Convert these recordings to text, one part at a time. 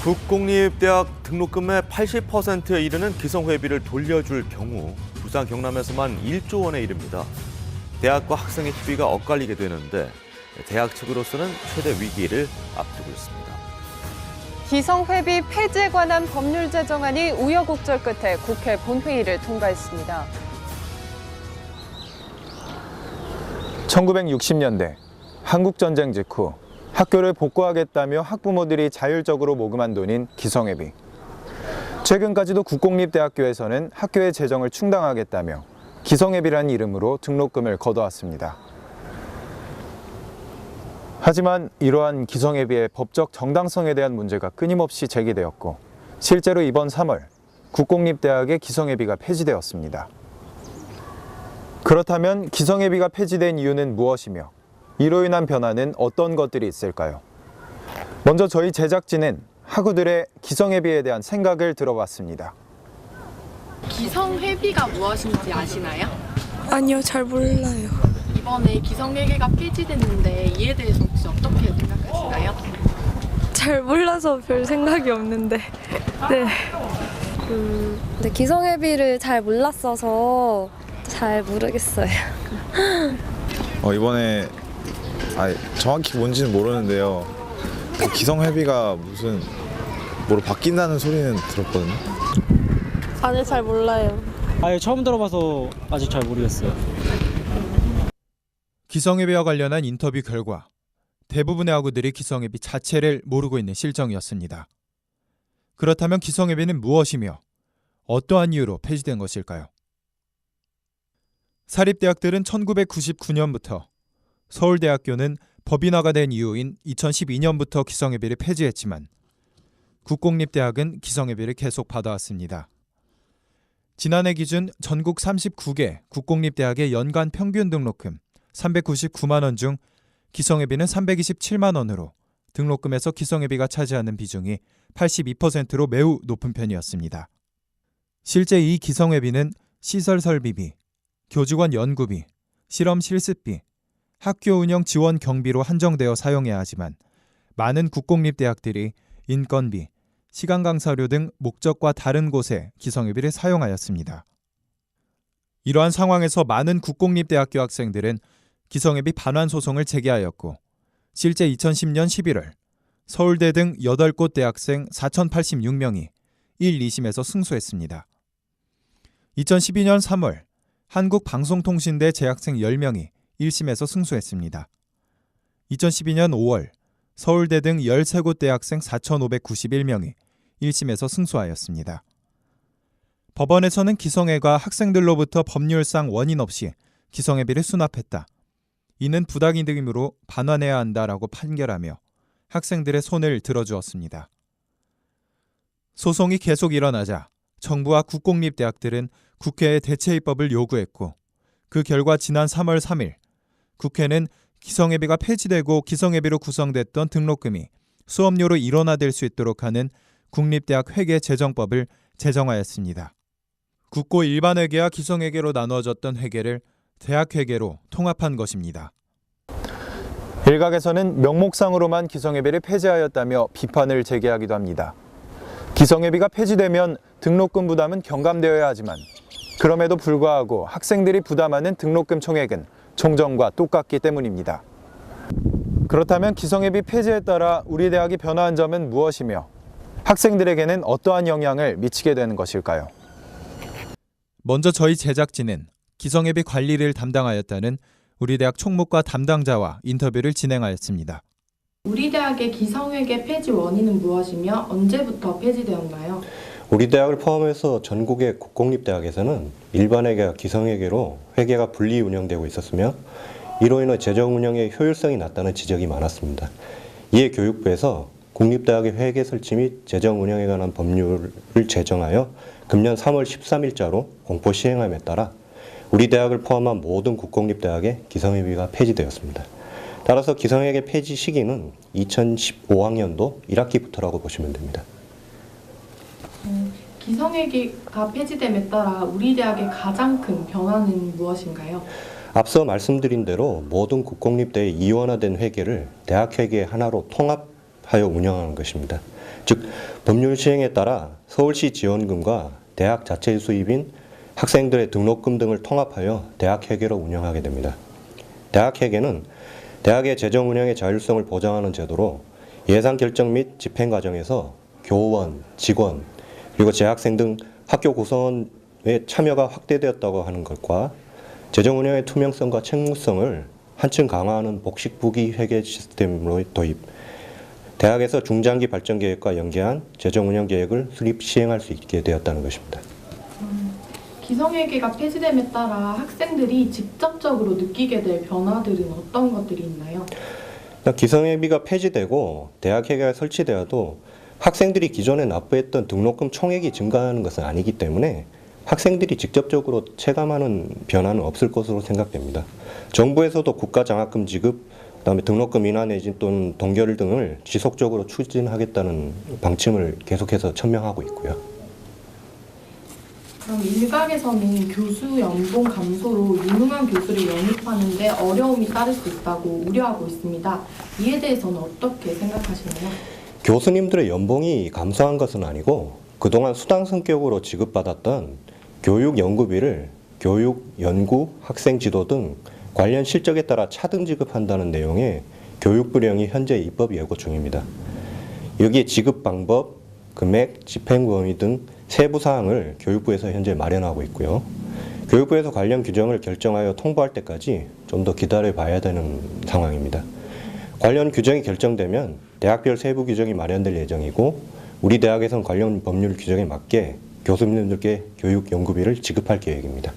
국공립대학 등록금의 80%에 이르는 기성회비를 돌려줄 경우 부산 경남에서만 1조 원에 이릅니다. 대학과 학생의 희비가 엇갈리게 되는데 대학 측으로서는 최대 위기를 앞두고 있습니다. 기성회비 폐지에 관한 법률 제정안이 우여곡절 끝에 국회 본회의를 통과했습니다. 1960년대 한국전쟁 직후 학교를 복구하겠다며 학부모들이 자율적으로 모금한 돈인 기성회비. 최근까지도 국공립대학교에서는 학교의 재정을 충당하겠다며 기성회비라는 이름으로 등록금을 걷어왔습니다. 하지만 이러한 기성회비의 법적 정당성에 대한 문제가 끊임없이 제기되었고 실제로 이번 3월 국공립대학의 기성회비가 폐지되었습니다. 그렇다면 기성회비가 폐지된 이유는 무엇이며 이로 인한 변화는 어떤 것들이 있을까요? 먼저 저희 제작진은 학우들의 기성회비에 대한 생각을 들어봤습니다. 기성회비가 무엇인지 아시나요? 아니요, 잘 몰라요. 이번에 기성회계가 폐지됐는데 이에 대해서 혹시 어떻게 생각하시나요? 잘 몰라서 별 생각이 없는데. 네. 근데 기성회비를 잘 몰랐어서 잘 모르겠어요. 이번에 정확히 뭔지는 모르는데요. 그 기성회비가 무슨 뭐로 바뀐다는 소리는 들었거든요. 아니, 잘 몰라요. 처음 들어봐서 아직 잘 모르겠어요. 기성회비와 관련한 인터뷰 결과 대부분의 학우들이 기성회비 자체를 모르고 있는 실정이었습니다. 그렇다면 기성회비는 무엇이며 어떠한 이유로 폐지된 것일까요? 사립대학들은 1999년부터, 서울대학교는 법인화가 된 이후인 2012년부터 기성회비를 폐지했지만 국공립대학은 기성회비를 계속 받아왔습니다. 지난해 기준 전국 39개 국공립대학의 연간 평균 등록금 399만 원 중 기성회비는 327만 원으로 등록금에서 기성회비가 차지하는 비중이 82%로 매우 높은 편이었습니다. 실제 이 기성회비는 시설 설비비, 교직원 연구비, 실험 실습비, 학교 운영 지원 경비로 한정되어 사용해야 하지만 많은 국공립대학들이 인건비, 시간 강사료 등 목적과 다른 곳에 기성회비를 사용하였습니다. 이러한 상황에서 많은 국공립대학교 학생들은 기성회비 반환 소송을 제기하였고 실제 2010년 11월 서울대 등 8곳 대학생 4,086명이 1, 2심에서 승소했습니다. 2012년 3월 한국방송통신대 재학생 10명이 1심에서 승소했습니다. 2012년 5월 서울대 등 13곳 대학생 4,591명이 1심에서 승소하였습니다. 법원에서는 기성회가 학생들로부터 법률상 원인 없이 기성회비를 수납했다. 이는 부당이득이므로 반환해야 한다라고 판결하며 학생들의 손을 들어주었습니다. 소송이 계속 일어나자 정부와 국공립대학들은 국회에 대체 입법을 요구했고 그 결과 지난 3월 3일 국회는 기성회비가 폐지되고 기성회비로 구성됐던 등록금이 수업료로 일원화될 수 있도록 하는 국립대학 회계 제정법을 제정하였습니다. 국고 일반회계와 기성회계로 나누어졌던 회계를 대학회계로 통합한 것입니다. 일각에서는 명목상으로만 기성회비를 폐지하였다며 비판을 제기하기도 합니다. 기성회비가 폐지되면 등록금 부담은 경감되어야 하지만 그럼에도 불구하고 학생들이 부담하는 등록금 총액은 총정과 똑같기 때문입니다. 그렇다면 기성회비 폐지에 따라 우리 대학이 변화한 점은 무엇이며 학생들에게는 어떠한 영향을 미치게 되는 것일까요? 먼저 저희 제작진은 기성회비 관리를 담당하였다는 우리 대학 총무과 담당자와 인터뷰를 진행하였습니다. 우리 대학의 기성회계 폐지 원인은 무엇이며 언제부터 폐지되었나요? 우리 대학을 포함해서 전국의 국공립대학에서는 일반회계와 기성회계로 회계가 분리 운영되고 있었으며 이로 인해 재정 운영의 효율성이 낮다는 지적이 많았습니다. 이에 교육부에서 국립대학의 회계 설치 및 재정 운영에 관한 법률을 제정하여 금년 3월 13일자로 공포 시행함에 따라 우리 대학을 포함한 모든 국공립대학의 기성회비가 폐지되었습니다. 따라서 기성회계 폐지 시기는 2015학년도 1학기부터라고 보시면 됩니다. 기성회계가 폐지됨에 따라 우리 대학의 가장 큰 변화는 무엇인가요? 앞서 말씀드린 대로 모든 국공립대의 이원화된 회계를 대학회계 하나로 통합 하여 운영하는 것입니다. 즉 법률 시행에 따라 서울시 지원금과 대학 자체 수입인 학생들의 등록금 등을 통합하여 대학회계로 운영하게 됩니다. 대학회계는 대학의 재정 운영의 자율성을 보장하는 제도로 예산 결정 및 집행 과정에서 교원, 직원, 그리고 재학생 등 학교 구성원의 참여가 확대되었다고 하는 것과 재정 운영의 투명성과 책무성을 한층 강화하는 복식부기 회계 시스템으로 도입, 대학에서 중장기 발전 계획과 연계한 재정 운영 계획을 수립 시행할 수 있게 되었다는 것입니다. 기성회계가 폐지됨에 따라 학생들이 직접적으로 느끼게 될 변화들은 어떤 것들이 있나요? 기성회비가 폐지되고 대학회계가 설치되어도 학생들이 기존에 납부했던 등록금 총액이 증가하는 것은 아니기 때문에 학생들이 직접적으로 체감하는 변화는 없을 것으로 생각됩니다. 정부에서도 국가장학금 지급, 그다음에 등록금 인하 내지 또는 동결 등을 지속적으로 추진하겠다는 방침을 계속해서 천명하고 있고요. 그럼 일각에서는 교수 연봉 감소로 유능한 교수를 영입하는 데 어려움이 따를 수 있다고 우려하고 있습니다. 이에 대해서는 어떻게 생각하시나요? 교수님들의 연봉이 감소한 것은 아니고 그동안 수당 성격으로 지급받았던 교육 연구비를 교육, 연구, 학생 지도 등 관련 실적에 따라 차등 지급한다는 내용의 교육 불령이 현재 입법 예고 중입니다. 여기에 지급 방법, 금액, 집행 범위 등 세부 사항을 교육부에서 현재 마련하고 있고요. 교육부에서 관련 규정을 결정하여 통보할 때까지 좀 더 기다려 봐야 되는 상황입니다. 관련 규정이 결정되면 대학별 세부 규정이 마련될 예정이고 우리 대학에서는 관련 법률 규정에 맞게 교수님들께 교육 연구비를 지급할 계획입니다.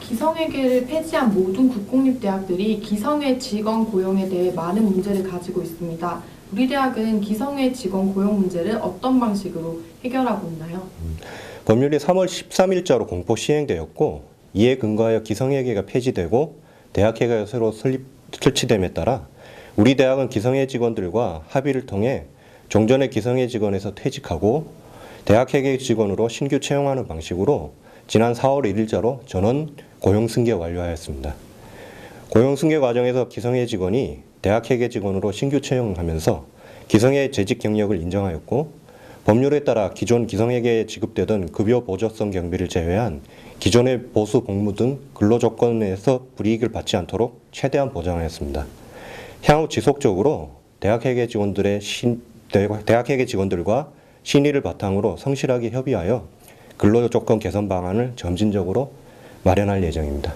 기성회계를 폐지한 모든 국공립대학들이 기성회 직원 고용에 대해 많은 문제를 가지고 있습니다. 우리 대학은 기성회 직원 고용 문제를 어떤 방식으로 해결하고 있나요? 법률이 3월 13일자로 공포 시행되었고 이에 근거하여 기성회계가 폐지되고 대학회계가 새로 설치됨에 따라 우리 대학은 기성회 직원들과 합의를 통해 종전의 기성회 직원에서 퇴직하고 대학회계 직원으로 신규 채용하는 방식으로 지난 4월 1일자로 전원 고용 승계 완료하였습니다. 고용 승계 과정에서 기성회 직원이 대학회계 직원으로 신규 채용하면서 기성회 재직 경력을 인정하였고 법률에 따라 기존 기성회계에 지급되던 급여 보조성 경비를 제외한 기존의 보수 복무 등 근로 조건에서 불이익을 받지 않도록 최대한 보장하였습니다. 향후 지속적으로 대학회계 직원들과 신의를 바탕으로 성실하게 협의하여 근로 조건 개선 방안을 점진적으로 마련할 예정입니다.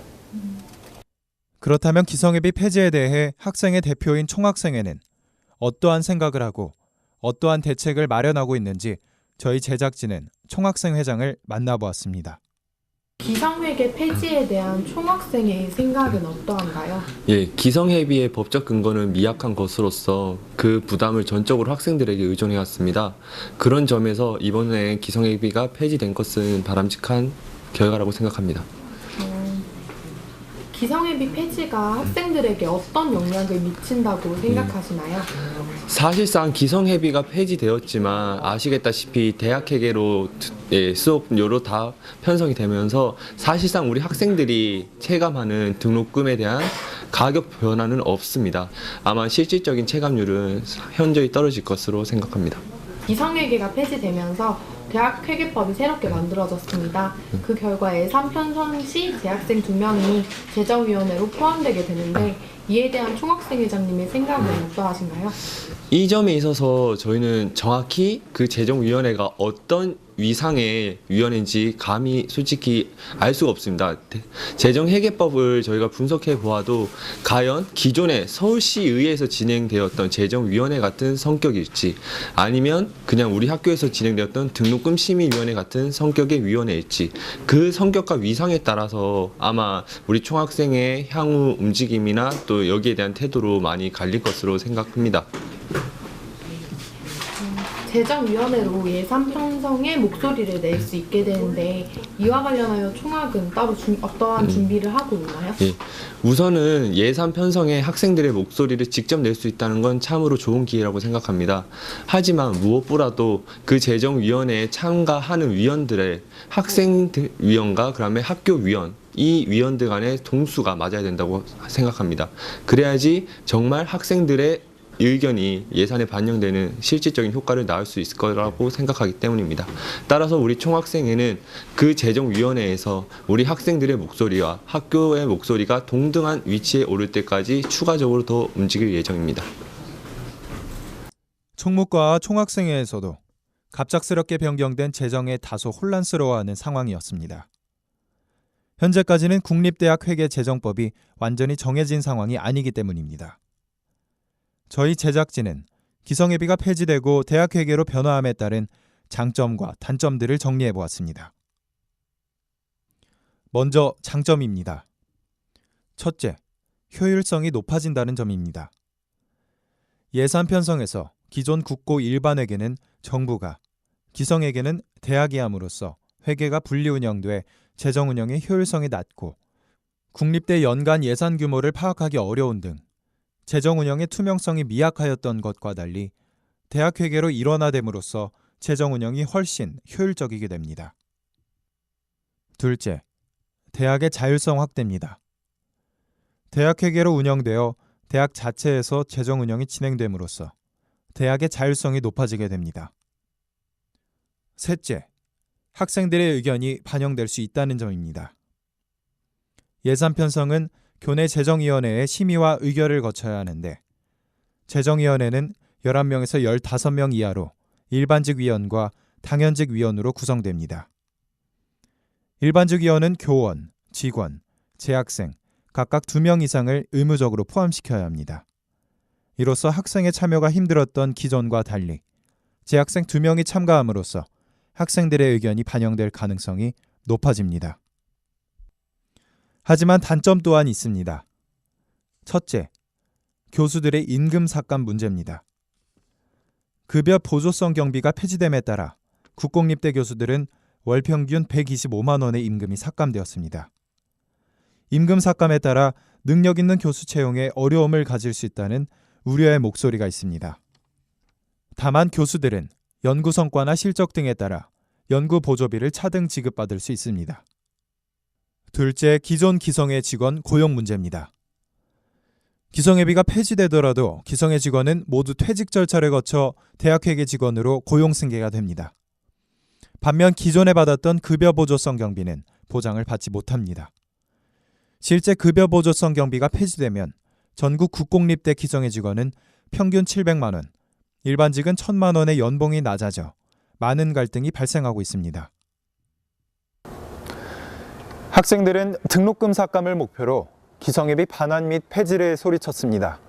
그렇다면 기성회비 폐지에 대해 학생의 대표인 총학생회는 어떠한 생각을 하고 어떠한 대책을 마련하고 있는지 저희 제작진은 총학생회장을 만나보았습니다. 기성회계 폐지에 대한 총학생의 생각은 어떠한가요? 예, 기성회비의 법적 근거는 미약한 것으로서 그 부담을 전적으로 학생들에게 의존해왔습니다. 그런 점에서 이번에 기성회비가 폐지된 것은 바람직한 결과라고 생각합니다. 기성회비 폐지가 학생들에게 어떤 영향을 미친다고 생각하시나요? 사실상 기성회비가 폐지되었지만 아시겠다시피 대학회계로 수업료로 다 편성이 되면서 사실상 우리 학생들이 체감하는 등록금에 대한 가격 변화는 없습니다. 아마 실질적인 체감률은 현저히 떨어질 것으로 생각합니다. 기성회계가 폐지되면서 대학회계법이 새롭게 만들어졌습니다. 그 결과 예산 편성 시 재학생 2명이 재정위원회로 포함되게 되는데 이에 대한 총학생회장님의 생각은 어떠하신가요? 이 점에 있어서 저희는 정확히 그 재정위원회가 어떤 위상의 위원회인지 감히 솔직히 알 수가 없습니다. 재정회계법을 저희가 분석해 보아도 과연 기존의 서울시의회에서 진행되었던 재정위원회 같은 성격일지 아니면 그냥 우리 학교에서 진행되었던 등록금 심의위원회 같은 성격의 위원회일지 그 성격과 위상에 따라서 아마 우리 총학생의 향후 움직임이나 또 여기에 대한 태도로 많이 갈릴 것으로 생각합니다. 재정위원회로 예산 편성에 목소리를 낼 수 있게 되는데 이와 관련하여 총학은 따로 어떠한 준비를 하고 있나요? 예, 우선은 예산 편성에 학생들의 목소리를 직접 낼 수 있다는 건 참으로 좋은 기회라고 생각합니다. 하지만 무엇보다도 그 재정위원회에 참가하는 위원들의 학생위원과 그다음에 학교위원 이 위원들 간의 동수가 맞아야 된다고 생각합니다. 그래야지 정말 학생들의 의견이 예산에 반영되는 실질적인 효과를 낳을 수 있을 거라고 생각하기 때문입니다. 따라서 우리 총학생회는 그 재정위원회에서 우리 학생들의 목소리와 학교의 목소리가 동등한 위치에 오를 때까지 추가적으로 더 움직일 예정입니다. 총무과와 총학생회에서도 갑작스럽게 변경된 재정에 다소 혼란스러워하는 상황이었습니다. 현재까지는 국립대학회계재정법이 완전히 정해진 상황이 아니기 때문입니다. 저희 제작진은 기성예비가 폐지되고 대학회계로 변화함에 따른 장점과 단점들을 정리해보았습니다. 먼저 장점입니다. 첫째, 효율성이 높아진다는 점입니다. 예산 편성에서 기존 국고 일반회계는 정부가, 기성회계는 대학이 함으로써 회계가 분리 운영돼 재정 운영의 효율성이 낮고 국립대 연간 예산 규모를 파악하기 어려운 등 재정 운영의 투명성이 미약하였던 것과 달리 대학 회계로 일원화됨으로써 재정 운영이 훨씬 효율적이게 됩니다. 둘째, 대학의 자율성 확대입니다. 대학 회계로 운영되어 대학 자체에서 재정 운영이 진행됨으로써 대학의 자율성이 높아지게 됩니다. 셋째, 학생들의 의견이 반영될 수 있다는 점입니다. 예산 편성은 교내 재정위원회의 심의와 의결을 거쳐야 하는데 재정위원회는 11명에서 15명 이하로 일반직 위원과 당연직 위원으로 구성됩니다. 일반직 위원은 교원, 직원, 재학생 각각 2명 이상을 의무적으로 포함시켜야 합니다. 이로써 학생의 참여가 힘들었던 기존과 달리 재학생 2명이 참가함으로써 학생들의 의견이 반영될 가능성이 높아집니다. 하지만 단점 또한 있습니다. 첫째, 교수들의 임금 삭감 문제입니다. 급여 보조성 경비가 폐지됨에 따라 국공립대 교수들은 월 평균 125만 원의 임금이 삭감되었습니다. 임금 삭감에 따라 능력 있는 교수 채용에 어려움을 가질 수 있다는 우려의 목소리가 있습니다. 다만 교수들은 연구 성과나 실적 등에 따라 연구 보조비를 차등 지급받을 수 있습니다. 둘째, 기존 기성회 직원 고용 문제입니다. 기성회비가 폐지되더라도 기성회 직원은 모두 퇴직 절차를 거쳐 대학회계 직원으로 고용 승계가 됩니다. 반면 기존에 받았던 급여 보조성 경비는 보장을 받지 못합니다. 실제 급여 보조성 경비가 폐지되면 전국 국공립대 기성회 직원은 평균 700만 원, 일반직은 1,000만 원의 연봉이 낮아져 많은 갈등이 발생하고 있습니다. 학생들은 등록금 삭감을 목표로 기성예비 반환 및 폐지를 소리쳤습니다.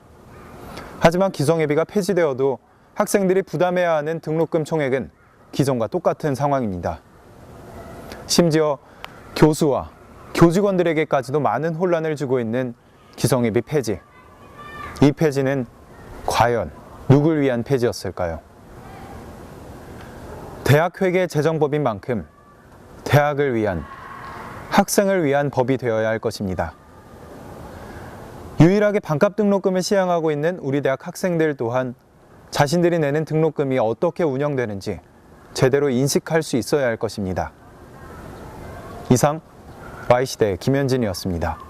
하지만 기성예비가 폐지되어도 학생들이 부담해야 하는 등록금 총액은 기존과 똑같은 상황입니다. 심지어 교수와 교직원들에게까지도 많은 혼란을 주고 있는 기성예비 폐지. 이 폐지는 과연 누굴 위한 폐지였을까요? 대학회계재정법인 만큼 대학을 위한, 학생을 위한 법이 되어야 할 것입니다. 유일하게 반값 등록금을 시행하고 있는 우리 대학 학생들 또한 자신들이 내는 등록금이 어떻게 운영되는지 제대로 인식할 수 있어야 할 것입니다. 이상 YC대 김현진이었습니다.